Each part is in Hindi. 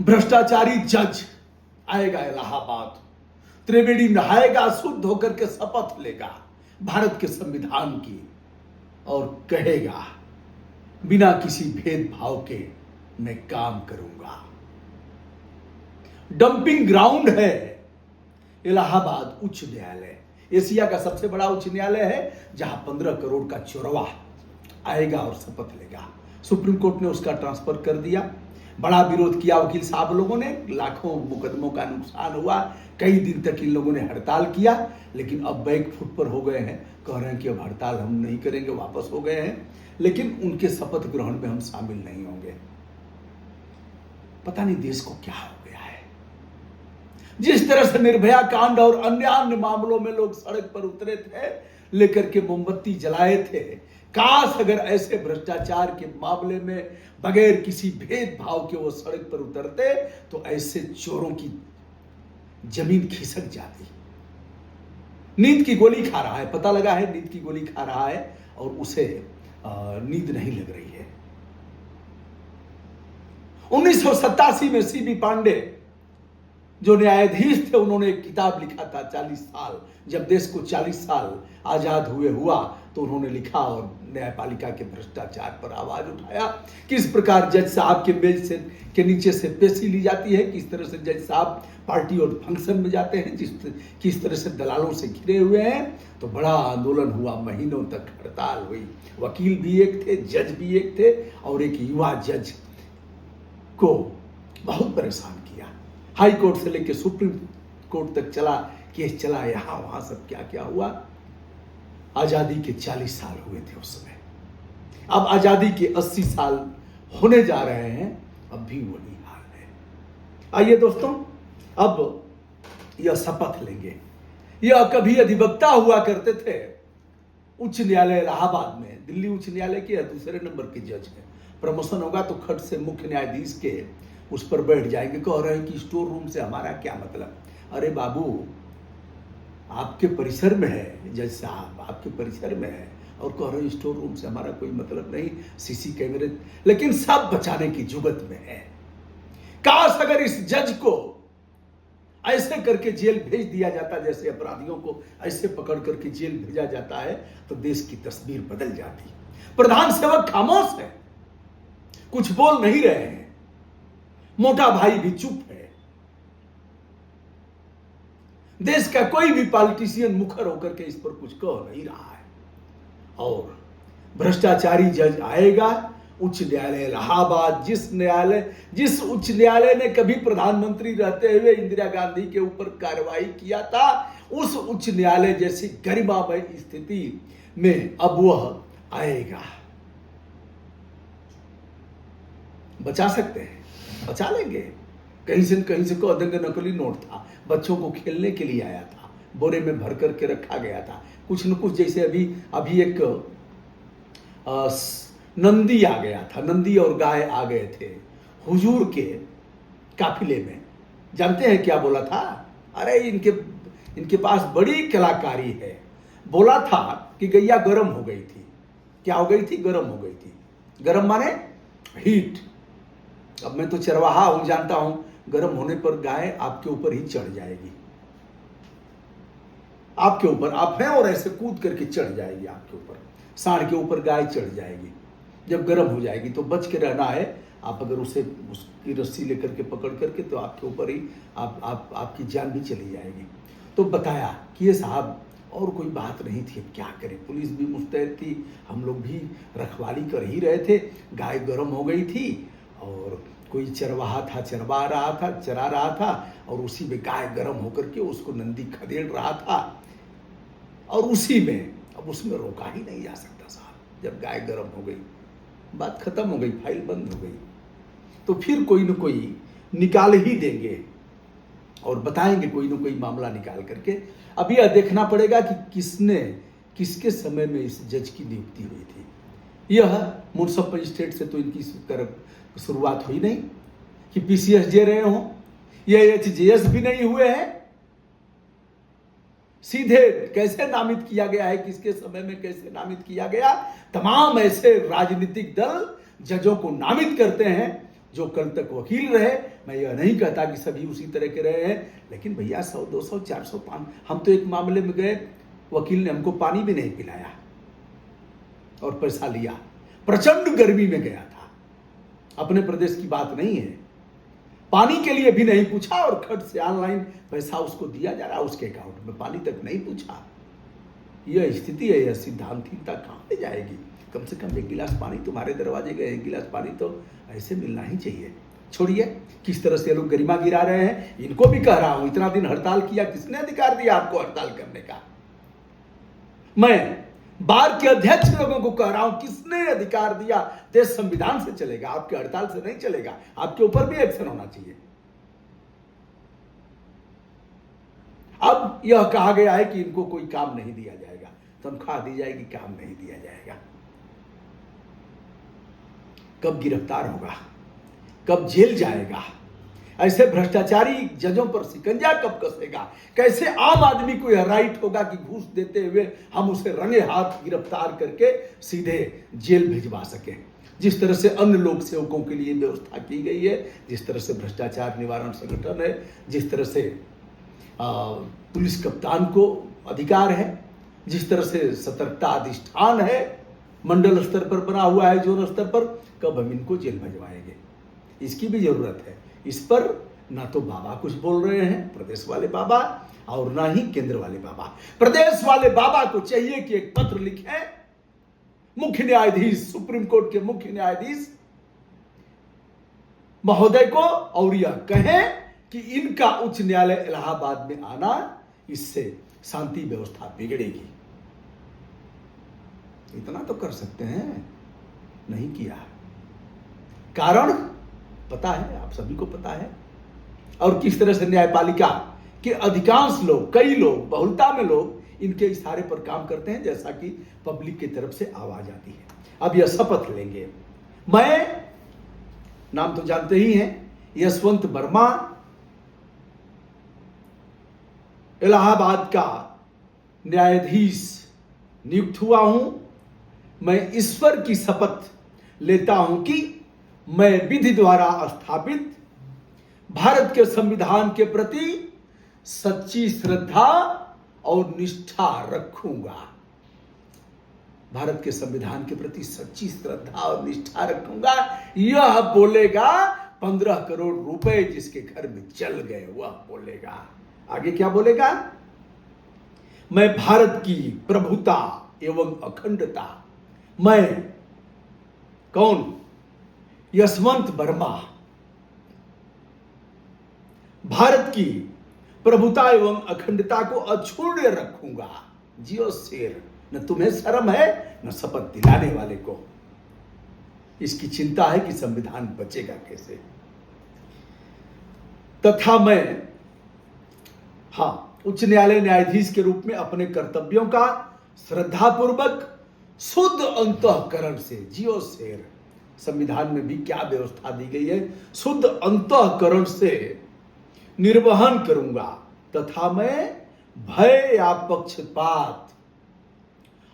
भ्रष्टाचारी जज आएगा इलाहाबाद, त्रिवेणी नहाएगा, शुद्ध होकर के शपथ लेगा भारत के संविधान की और कहेगा बिना किसी भेदभाव के मैं काम करूंगा। डंपिंग ग्राउंड है इलाहाबाद उच्च न्यायालय, एशिया का सबसे बड़ा उच्च न्यायालय है, जहां 15 करोड़ का चोरवा आएगा और शपथ लेगा। सुप्रीम कोर्ट ने उसका ट्रांसफर कर दिया। बड़ा विरोध किया वकील साहब लोगों ने, लाखों मुकदमों का नुकसान हुआ, कई दिन तक इन लोगों ने हड़ताल किया, लेकिन अब बैक फुट पर हो गए हैं, कह रहे हैं कि अब हड़ताल हम नहीं करेंगे, वापस हो गए हैं, लेकिन उनके शपथ ग्रहण में हम शामिल नहीं होंगे। पता नहीं देश को क्या हो गया है। जिस तरह से निर्भया कांड और अन्य मामलों में लोग सड़क पर उतरे थे, लेकर के मोमबत्ती जलाए थे, काश अगर ऐसे भ्रष्टाचार के मामले में बगैर किसी भेदभाव के वो सड़क पर उतरते तो ऐसे चोरों की जमीन खिसक जाती। नींद की गोली खा रहा है, पता लगा है नींद की गोली खा रहा है और उसे नींद नहीं लग रही है। 1987 में सीबी पांडे जो न्यायाधीश थे, उन्होंने एक किताब लिखा था 40 साल, जब देश को 40 साल आजाद हुए हुआ, तो उन्होंने लिखा और न्यायपालिका के भ्रष्टाचार पर आवाज उठाया। किस प्रकार जज साहब के बेंच से के नीचे से पेशी ली जाती है, किस तरह से जज साहब पार्टी और फंक्शन में जाते हैं, किस तरह से दलालों से घिरे हुए हैं। तो बड़ा आंदोलन हुआ, महीनों तक हड़ताल हुई। वकील भी एक थे, जज भी एक थे, और एक युवा जज को बहुत परेशान किया। हाई कोर्ट से लेकर सुप्रीम कोर्ट तक चला, केस चला, यहां वहां सब क्या क्या हुआ। आजादी के 40 साल हुए थे उस समय, अब आजादी के 80 साल होने जा रहे हैं, अब भी वही हाल है। आइए दोस्तों, अब यह शपथ लेंगे। यह कभी अधिवक्ता हुआ करते थे उच्च न्यायालय इलाहाबाद में, दिल्ली उच्च न्यायालय के दूसरे नंबर के जज हैं। प्रमोशन होगा तो खट से मुख्य न्यायाधीश के उस पर बैठ जाएंगे। कह रहे हैं कि स्टोर रूम से हमारा क्या मतलब। अरे बाबू, आपके परिसर में है जज साहब, आपके परिसर में है, और कह रहे हैं स्टोर रूम से हमारा कोई मतलब नहीं, सीसी कैमरे, लेकिन सब बचाने की जुगत में है। काश अगर इस जज को ऐसे करके जेल भेज दिया जाता, जैसे अपराधियों को ऐसे पकड़ करके जेल भेजा जाता है, तो देश की तस्वीर बदल जाती। प्रधान सेवक खामोश है, कुछ बोल नहीं रहे हैं, मोटा भाई भी चुप है, देश का कोई भी पॉलिटिशियन मुखर होकर के इस पर कुछ कह नहीं रहा है। और भ्रष्टाचारी जज आएगा उच्च न्यायालय इलाहाबाद, जिस उच्च न्यायालय ने कभी प्रधानमंत्री रहते हुए इंदिरा गांधी के ऊपर कार्रवाई किया था, उस उच्च न्यायालय जैसी गरिमामय स्थिति में अब वह आएगा। बचा सकते हैं, बचा लेंगे। कहीं से कह देंगे नकली नोट था, बच्चों को खेलने के लिए आया था, बोरे में भर करके रखा गया था, कुछ न कुछ। जैसे अभी एक नंदी आ गया था, नंदी और गाय आ गए थे हुजूर के काफिले में। जानते हैं क्या बोला था? अरे इनके पास बड़ी कलाकारी है। बोला था कि गैया गर्म हो गई थी। क्या हो गई थी? गर्म हो गई थी। गर्म माने हीट। अब मैं तो चरवाहा हूं, जानता हूं गर्म होने पर गाय आपके ऊपर ही चढ़ जाएगी, आपके ऊपर आप हैं और ऐसे कूद करके चढ़ जाएगी आपके ऊपर, सांड के ऊपर गाय चढ़ जाएगी। जब गर्म हो जाएगी तो बच के रहना है। आप अगर उसकी रस्सी लेकर के पकड़ करके, तो आपके ऊपर ही आपकी जान भी चली जाएगी। तो बताया कि ये साहब और कोई बात नहीं थी, अब क्या करें, पुलिस भी मुस्तैद थी, हम लोग भी रखवाली कर ही रहे थे, गाय गर्म हो गई थी और कोई चरवाहा था, चरा रहा था, और उसी में गाय गर्म होकर के उसको नंदी खदेड़ रहा था, और उसी में अब उसमें रोका ही नहीं जा सकता साहब। जब गाय गर्म हो गई, बात खत्म हो गई, फाइल बंद हो गई, तो फिर कोई न कोई निकाल ही देंगे और बताएंगे कोई न कोई मामला निकाल करके। अब यह देखना पड़ेगा कि किसके समय में इस जज की नियुक्ति हुई थी। यह मुंसफ मजिस्ट्रेट से तो इनकी शुरुआत हुई नहीं कि पीसीएस जे रहे हों, ये एचजेएस भी नहीं हुए हैं। सीधे कैसे नामित किया गया है, किसके समय में कैसे नामित किया गया। तमाम ऐसे राजनीतिक दल जजों को नामित करते हैं जो कल तक वकील रहे, मैं यह नहीं कहता कि सभी उसी तरह के रहे हैं, लेकिन भैया 100, 200, 400, 500, हम तो एक मामले में गए, वकील ने हमको पानी भी नहीं पिलाया और पैसा लिया। प्रचंड गर्मी में गया था, अपने प्रदेश की बात नहीं है, पानी के लिए भी नहीं पूछा और खट से ऑनलाइन पैसा उसको दिया जा रहा है, उसके अकाउंट में पानी तक नहीं पूछा। यह स्थिति है, यह सिद्धांतहीनता कहाँ ले जाएगी? कम से कम एक गिलास पानी तुम्हारे दरवाजे का, एक गिलास पानी तो ऐसे मिलना ही चाहिए। छोड़िए किस तरह से लोग गरिमा गिरा रहे हैं, इनको भी कह रहा हूं, इतना दिन हड़ताल किया, किसने अधिकार दिया आपको हड़ताल करने का? मैं बार के अध्यक्ष लोगों को कह रहा हूं, किसने अधिकार दिया? देश संविधान से चलेगा, आपके हड़ताल से नहीं चलेगा, आपके ऊपर भी एक्शन होना चाहिए। अब यह कहा गया है कि इनको कोई काम नहीं दिया जाएगा, तनख्वाह दी जाएगी, काम नहीं दिया जाएगा। कब गिरफ्तार होगा, कब जेल जाएगा? ऐसे भ्रष्टाचारी जजों पर शिकंजा कब कसेगा? कैसे आम आदमी को यह राइट होगा कि घूस देते हुए हम उसे रंगे हाथ गिरफ्तार करके सीधे जेल भिजवा सके? जिस तरह से अन्य लोक सेवकों के लिए व्यवस्था की गई है, जिस तरह से भ्रष्टाचार निवारण संगठन है, जिस तरह से पुलिस कप्तान को अधिकार है, जिस तरह से सतर्कता अधिष्ठान है, मंडल स्तर पर बना हुआ है, जोन स्तर पर, कब हम इनको जेल भिजवाएंगे? इसकी भी जरूरत है। इस पर ना तो बाबा कुछ बोल रहे हैं, प्रदेश वाले बाबा, और ना ही केंद्र वाले बाबा। प्रदेश वाले बाबा को चाहिए कि एक पत्र लिखें मुख्य न्यायाधीश, सुप्रीम कोर्ट के मुख्य न्यायाधीश महोदय को, और यह कहें कि इनका उच्च न्यायालय इलाहाबाद में आना, इससे शांति व्यवस्था बिगड़ेगी। इतना तो कर सकते हैं, नहीं किया। कारण पता है, आप सभी को पता है। और किस तरह से न्यायपालिका के अधिकांश लोग, कई लोग, बहुलता में लोग इनके इशारे पर काम करते हैं, जैसा कि पब्लिक की तरफ से आवाज आती है। अब यह शपथ लेंगे। मैं, नाम तो जानते ही हैं, यशवंत वर्मा, इलाहाबाद का न्यायाधीश नियुक्त हुआ हूं। मैं ईश्वर की शपथ लेता हूं कि मैं विधि द्वारा स्थापित भारत के संविधान के प्रति सच्ची श्रद्धा और निष्ठा रखूंगा। भारत के संविधान के प्रति सच्ची श्रद्धा और निष्ठा रखूंगा, यह बोलेगा 15 करोड़ रुपए जिसके घर में चल गए, वह बोलेगा। आगे क्या बोलेगा? मैं भारत की प्रभुता एवं अखंडता, मैं कौन? यशवंत वर्मा, भारत की प्रभुता एवं अखंडता को अक्षुण्ण रखूंगा। जियो शेर, न तुम्हें शर्म है न शपथ दिलाने वाले को। इसकी चिंता है कि संविधान बचेगा कैसे। तथा मैं, उच्च न्यायालय न्यायाधीश के रूप में अपने कर्तव्यों का श्रद्धापूर्वक शुद्ध अंतःकरण से, जियो शेर, संविधान में भी क्या व्यवस्था दी गई है, शुद्ध अंतःकरण से निर्वहन करूंगा। तथा मैं भय या पक्षपात,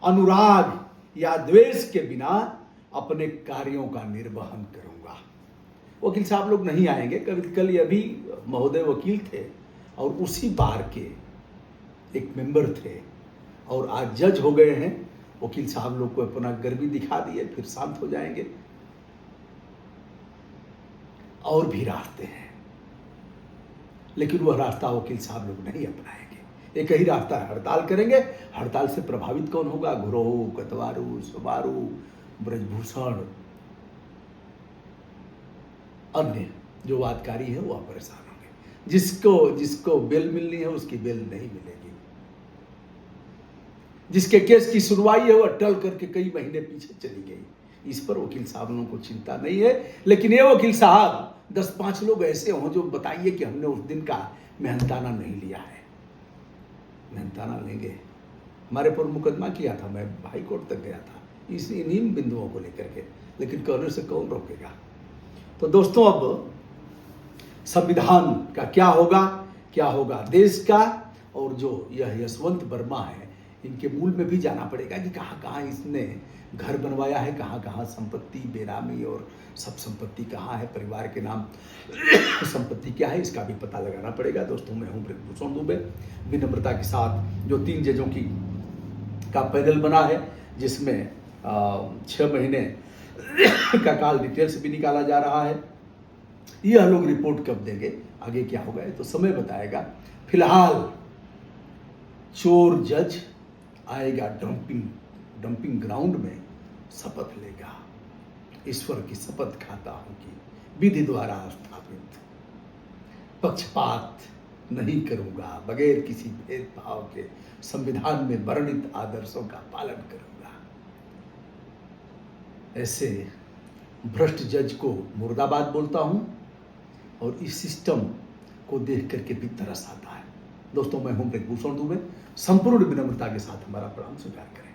अनुराग या द्वेष के बिना अपने कार्यों का निर्वहन करूंगा। वकील साहब लोग नहीं आएंगे, कल ये भी महोदय वकील थे और उसी बार के एक मेंबर थे और आज जज हो गए हैं। वकील साहब लोग को अपना गर्वी दिखा दिए, फिर शांत हो जाएंगे। और भी रास्ते हैं, लेकिन वह रास्ता वकील साहब लोग नहीं अपनाएंगे। एक ही रास्ता है, हड़ताल करेंगे। हड़ताल से प्रभावित कौन होगा? घुरोह, कतवारू, सवारू, ब्रजभूषण, अन्य जो वादकारी है वह परेशान होंगे। जिसको बेल मिलनी है उसकी बेल नहीं मिलेगी। जिसके केस की सुनवाई है वह टल करके कई महीने पीछे चली गई। इस पर वकील साहब लोगों को चिंता नहीं है। लेकिन ये वकील साहब 10-5 लोग ऐसे हों जो बताइए कि हमने उस दिन का मेहनताना नहीं लिया है। मेहनताना लेंगे। हमारे पर मुकदमा किया था, मैं हाई कोर्ट तक गया था इन्हीं बिंदुओं को लेकर के, लेकिन करने से कौन रोकेगा? तो दोस्तों, अब संविधान का क्या होगा देश का, और जो यह यशवंत वर्मा है इनके मूल में भी जाना पड़ेगा कि कहाँ कहाँ इसने घर बनवाया है, कहाँ कहाँ संपत्ति बेनामी और सब संपत्ति कहाँ है, परिवार के नाम संपत्ति क्या है, इसका भी पता लगाना पड़ेगा। दोस्तों, मैं हूं ब्रिजभूषण दुबे। विनम्रता के साथ जो 3 जजों की का पैनल बना है, जिसमें 6 महीने का कॉल डिटेल्स भी निकाला जा रहा है। यह लोग रिपोर्ट कब देंगे, आगे क्या होगा, तो समय बताएगा। फिलहाल चोर जज आएगा डंपिंग ग्राउंड में, शपथ लेगा। ईश्वर की शपथ खाता हूं कि विधि द्वारा स्थापित पक्षपात नहीं करूंगा, बगैर किसी भेदभाव के संविधान में वर्णित आदर्शों का पालन करूंगा। ऐसे भ्रष्ट जज को मुर्दाबाद बोलता हूं और इस सिस्टम को देख करके भी तरस आता है। दोस्तों, मैं हूं ब्रिजभूषण दुबे। संपूर्ण विनम्रता के साथ हमारा प्रणाम स्वीकार करें।